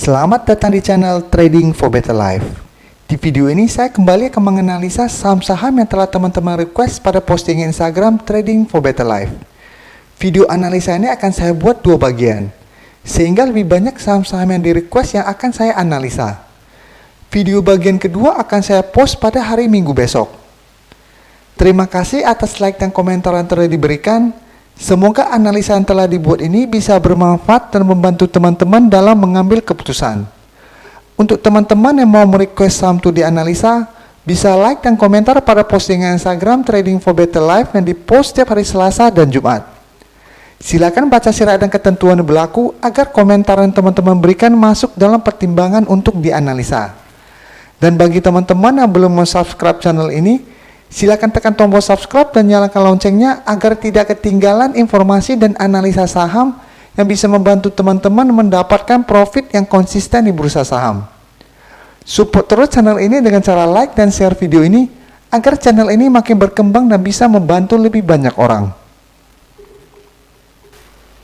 Selamat datang di channel Trading for Better Life. Di video ini saya kembali akan menganalisa saham-saham yang telah teman-teman request pada postingan Instagram Trading for Better Life. Video analisa ini akan saya buat dua bagian, sehingga lebih banyak saham-saham yang di request yang akan saya analisa. Video bagian kedua akan saya post pada hari Minggu besok. Terima kasih atas like dan komentar yang telah diberikan. Semoga analisa yang telah dibuat ini bisa bermanfaat dan membantu teman-teman dalam mengambil keputusan. Untuk teman-teman yang mau merequest saham itu dianalisa, bisa like dan komentar pada postingan Instagram Trading for Better Life yang dipost setiap hari Selasa dan Jumat. Silakan baca syarat dan ketentuan yang berlaku agar komentar yang teman-teman berikan masuk dalam pertimbangan untuk dianalisa. Dan bagi teman-teman yang belum subscribe channel ini, silakan tekan tombol subscribe dan nyalakan loncengnya agar tidak ketinggalan informasi dan analisa saham yang bisa membantu teman-teman mendapatkan profit yang konsisten di bursa saham. Support terus channel ini dengan cara like dan share video ini agar channel ini makin berkembang dan bisa membantu lebih banyak orang.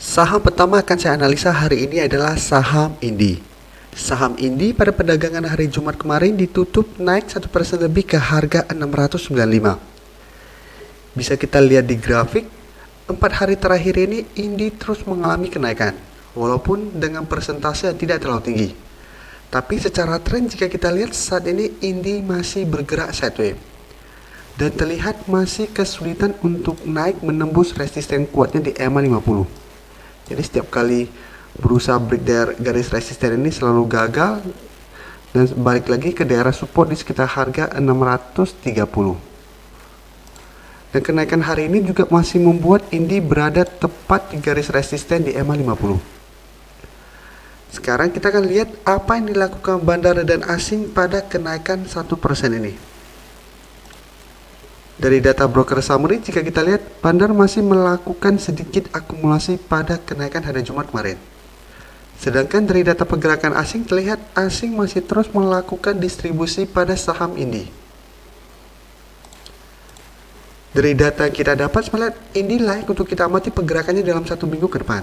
Saham pertama akan saya analisa hari ini adalah saham Indi. Saham Indi pada perdagangan hari Jumat kemarin ditutup naik 1% lebih ke harga 695. Bisa kita lihat di grafik, 4 hari terakhir ini Indi terus mengalami kenaikan, walaupun dengan persentase yang tidak terlalu tinggi. Tapi secara tren jika kita lihat saat ini Indi masih bergerak sideways. Dan terlihat masih kesulitan untuk naik menembus resisten kuatnya di EMA 50. Jadi setiap kali berusaha break garis resisten ini selalu gagal dan balik lagi ke daerah support di sekitar harga 630. Dan kenaikan hari ini juga masih membuat Indi berada tepat di garis resisten di EMA 50. Sekarang kita akan lihat apa yang dilakukan bandar dan asing pada kenaikan 1% ini. Dari data broker summary, jika kita lihat bandar masih melakukan sedikit akumulasi pada kenaikan hari Jumat kemarin. Sedangkan dari data pergerakan asing terlihat asing masih terus melakukan distribusi pada saham Indi. Dari data yang kita dapat melihat Indi layak untuk kita amati pergerakannya dalam 1 minggu ke depan.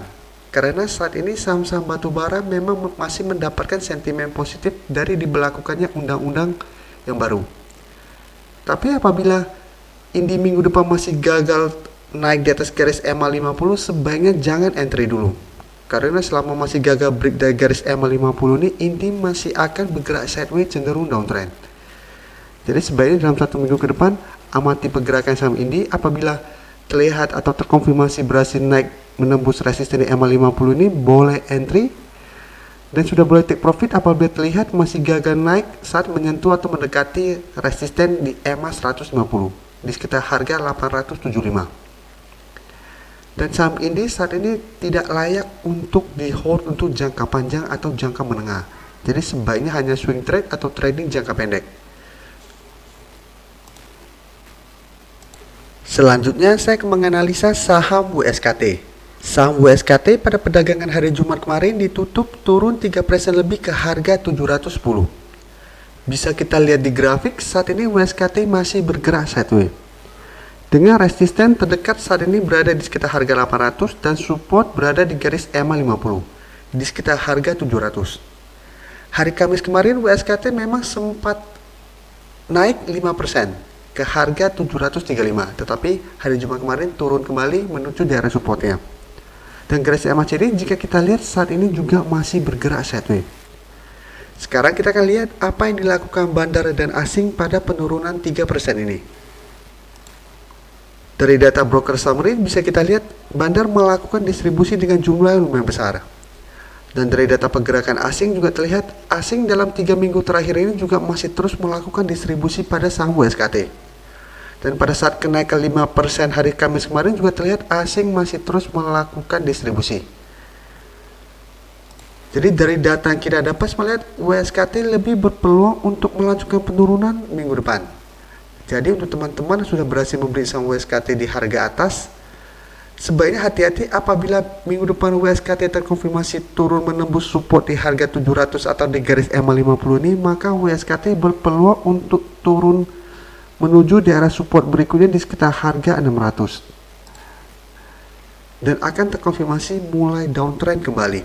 Karena saat ini saham-saham batubara memang masih mendapatkan sentimen positif dari diberlakukannya undang-undang yang baru. Tapi apabila Indi minggu depan masih gagal naik di atas garis EMA 50, sebaiknya jangan entry dulu. Karena selama masih gagal break dari garis EMA 50 ini, Indi masih akan bergerak sideways cenderung downtrend. Jadi sebaiknya dalam 1 minggu ke depan, amati pergerakan saham Indi. Apabila terlihat atau terkonfirmasi berhasil naik menembus resisten di EMA 50 ini, boleh entry. Dan sudah boleh take profit apabila terlihat masih gagal naik saat menyentuh atau mendekati resisten di EMA 150 di sekitar harga 875. Dan saham Indi saat ini tidak layak untuk di hold untuk jangka panjang atau jangka menengah. Jadi sebaiknya hanya swing trade atau trading jangka pendek. Selanjutnya saya akan menganalisa saham WSKT. Saham WSKT pada perdagangan hari Jumat kemarin ditutup turun 3% lebih ke harga 710. Bisa kita lihat di grafik, saat ini WSKT masih bergerak sideways. Dengan resisten terdekat saat ini berada di sekitar harga 800 dan support berada di garis EMA 50 di sekitar harga 700. Hari Kamis kemarin WSKT memang sempat naik 5% ke harga 735, tetapi hari Jumat kemarin turun kembali menuju daerah supportnya. Dan garis EMA CD jika kita lihat saat ini juga masih bergerak sideways. Sekarang kita akan lihat apa yang dilakukan bandar dan asing pada penurunan 3% ini. Dari data broker summary bisa kita lihat bandar melakukan distribusi dengan jumlah yang lumayan besar. Dan dari data pergerakan asing juga terlihat asing dalam 3 minggu terakhir ini juga masih terus melakukan distribusi pada saham WSKT. Dan pada saat kenaikan 5% hari Kamis kemarin juga terlihat asing masih terus melakukan distribusi. Jadi dari data yang kita dapat melihat WSKT lebih berpeluang untuk melanjutkan penurunan minggu depan. Jadi untuk teman-teman yang sudah berhasil membeli saham WSKT di harga atas, sebaiknya hati-hati apabila minggu depan WSKT terkonfirmasi turun menembus support di harga 700 atau di garis EMA 50 ini, maka WSKT berpeluang untuk turun menuju daerah support berikutnya di sekitar harga 600. Dan akan terkonfirmasi mulai downtrend kembali.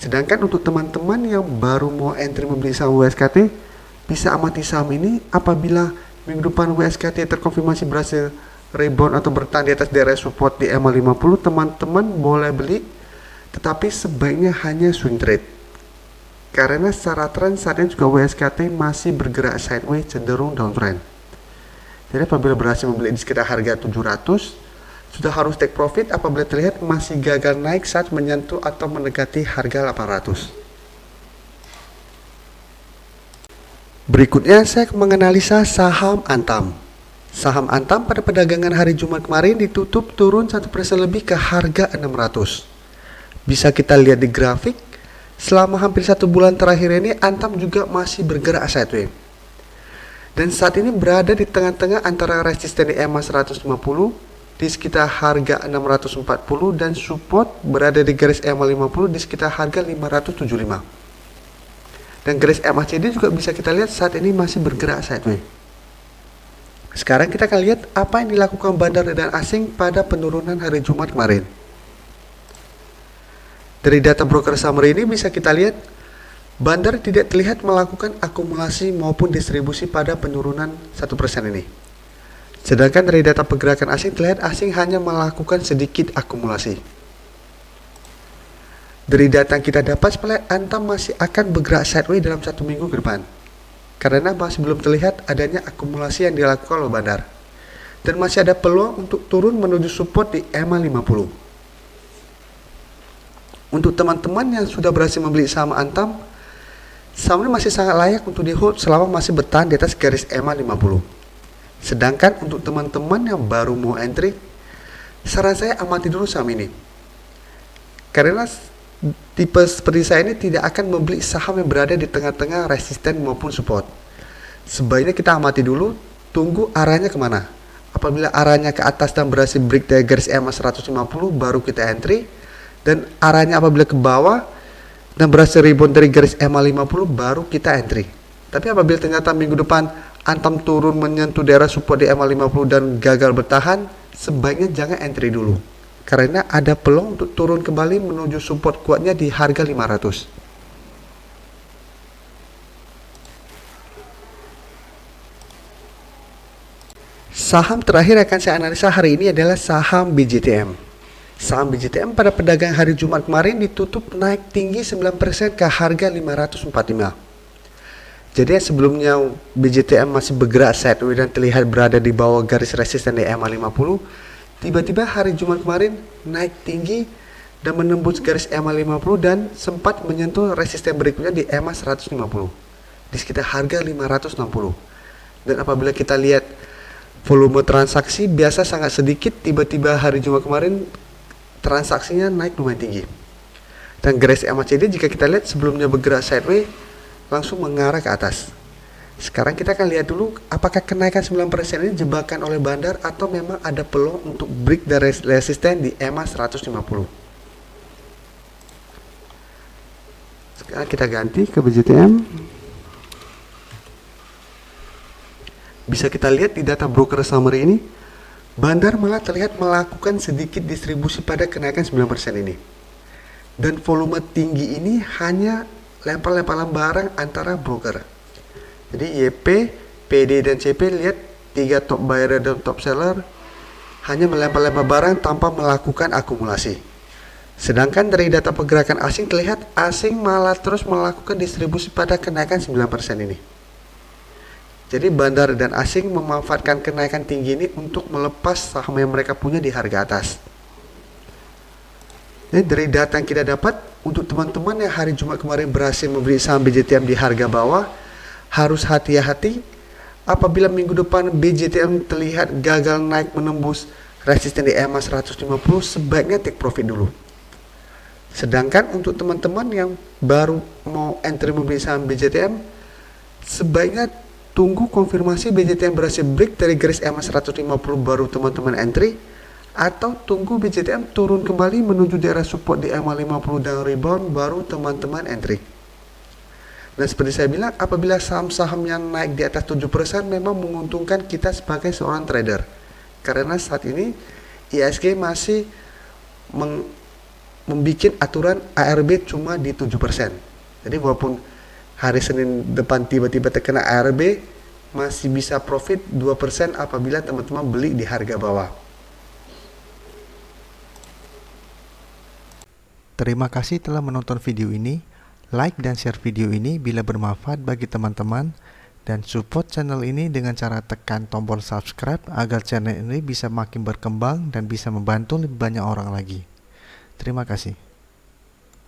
Sedangkan untuk teman-teman yang baru mau entry membeli saham WSKT, bisa amati saham ini apabila minggu depan WSKT terkonfirmasi berhasil rebound atau bertahan di atas daerah support di EMA 50, teman-teman boleh beli, tetapi sebaiknya hanya swing trade. Karena secara tren saat ini juga WSKT masih bergerak sideways cenderung downtrend. Jadi apabila berhasil membeli di sekitar harga 700, sudah harus take profit apabila terlihat masih gagal naik saat menyentuh atau mendekati harga 800. Berikutnya saya menganalisa saham Antam. Saham Antam pada perdagangan hari Jumat kemarin ditutup turun 1% lebih ke harga 600. Bisa kita lihat di grafik, selama hampir 1 bulan terakhir ini Antam juga masih bergerak sideways. Dan saat ini berada di tengah-tengah antara resisten di EMA 150 di sekitar harga 640 dan support berada di garis EMA 50 di sekitar harga 575. Dan garis MACD juga bisa kita lihat saat ini masih bergerak sideways. Sekarang kita akan lihat apa yang dilakukan bandar dan asing pada penurunan hari Jumat kemarin. Dari data broker summary ini bisa kita lihat bandar tidak terlihat melakukan akumulasi maupun distribusi pada penurunan 1% ini. Sedangkan dari data pergerakan asing terlihat asing hanya melakukan sedikit akumulasi. Dari data yang kita dapat, Antam masih akan bergerak sideways dalam 1 minggu ke depan. Karena masih belum terlihat adanya akumulasi yang dilakukan oleh bandar. Dan masih ada peluang untuk turun menuju support di EMA 50. Untuk teman-teman yang sudah berhasil membeli saham Antam, saham ini masih sangat layak untuk di hold selama masih bertahan di atas garis EMA 50. Sedangkan untuk teman-teman yang baru mau entry, saran saya amati dulu saham ini. Karena tipe seperti saya ini tidak akan membeli saham yang berada di tengah-tengah resisten maupun support. Sebaiknya kita amati dulu, tunggu arahnya kemana. Apabila arahnya ke atas dan berhasil break dari garis EMA 150, baru kita entry. Dan arahnya apabila ke bawah dan berhasil rebound dari garis EMA 50, baru kita entry. Tapi apabila ternyata minggu depan Antam turun menyentuh daerah support di EMA 50 dan gagal bertahan, sebaiknya jangan entry dulu. Karena ada peluang untuk turun kembali menuju support kuatnya di harga 500. Saham terakhir akan saya analisa hari ini adalah saham BJTM. Saham BJTM pada perdagangan hari Jumat kemarin ditutup naik tinggi 9% ke harga 545. Jadi sebelumnya BJTM masih bergerak sideways dan terlihat berada di bawah garis resisten di EMA 50. Tiba-tiba hari Jumat kemarin naik tinggi dan menembus garis EMA 50 dan sempat menyentuh resisten berikutnya di EMA 150 di sekitar harga 560. Dan apabila kita lihat volume transaksi biasa sangat sedikit, tiba-tiba hari Jumat kemarin transaksinya naik lumayan tinggi. Dan garis MACD jika kita lihat sebelumnya bergerak sideways langsung mengarah ke atas. Sekarang kita akan lihat dulu apakah kenaikan 9% ini jebakan oleh bandar atau memang ada peluang untuk break dari resisten di EMA 150. Sekarang kita ganti ke BJTM. Bisa kita lihat di data broker summary ini, bandar malah terlihat melakukan sedikit distribusi pada kenaikan 9% ini. Dan volume tinggi ini hanya lempar-lemparan barang antara broker. Jadi YP, PD, dan CP lihat 3 top buyer dan top seller hanya melempar-lempar barang tanpa melakukan akumulasi. Sedangkan dari data pergerakan asing terlihat asing malah terus melakukan distribusi pada kenaikan 9% ini. Jadi bandar dan asing memanfaatkan kenaikan tinggi ini untuk melepas saham yang mereka punya di harga atas. Jadi dari data yang kita dapat, untuk teman-teman yang hari Jumat kemarin berhasil membeli saham BJTM di harga bawah, harus hati-hati apabila minggu depan BJTM terlihat gagal naik menembus resisten di EMA 150, sebaiknya take profit dulu. Sedangkan untuk teman-teman yang baru mau entry membeli saham BJTM, sebaiknya tunggu konfirmasi BJTM berhasil break dari garis EMA 150 baru teman-teman entry, atau tunggu BJTM turun kembali menuju daerah support di EMA 50 dan rebound baru teman-teman entry. Dan seperti saya bilang, apabila saham-saham yang naik di atas 7% memang menguntungkan kita sebagai seorang trader. Karena saat ini IHSG masih membuat aturan ARB cuma di 7%. Jadi walaupun hari Senin depan tiba-tiba terkena ARB, masih bisa profit 2% apabila teman-teman beli di harga bawah. Terima kasih telah menonton video ini. Like dan share video ini bila bermanfaat bagi teman-teman, dan support channel ini dengan cara tekan tombol subscribe agar channel ini bisa makin berkembang dan bisa membantu lebih banyak orang lagi. Terima kasih.